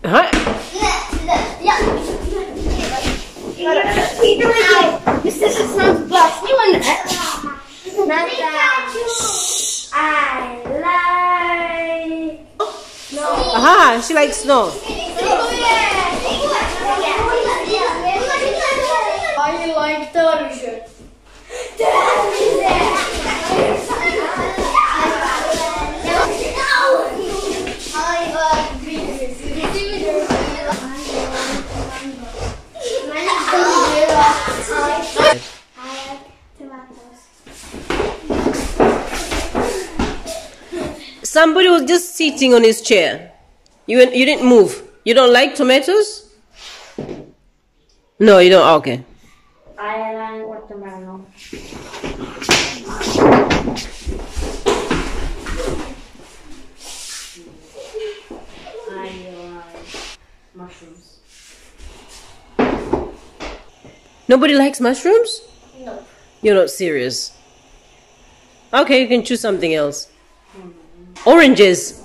Huh? This is not bus. You want that? I like. No. Aha, she likes snow. I like television. Somebody was just sitting on his chair. You didn't move. You don't like tomatoes? No, you don't. Okay. I like watermelon. I like mushrooms. Nobody likes mushrooms? No. You're not serious. Okay, you can choose something else. Oranges.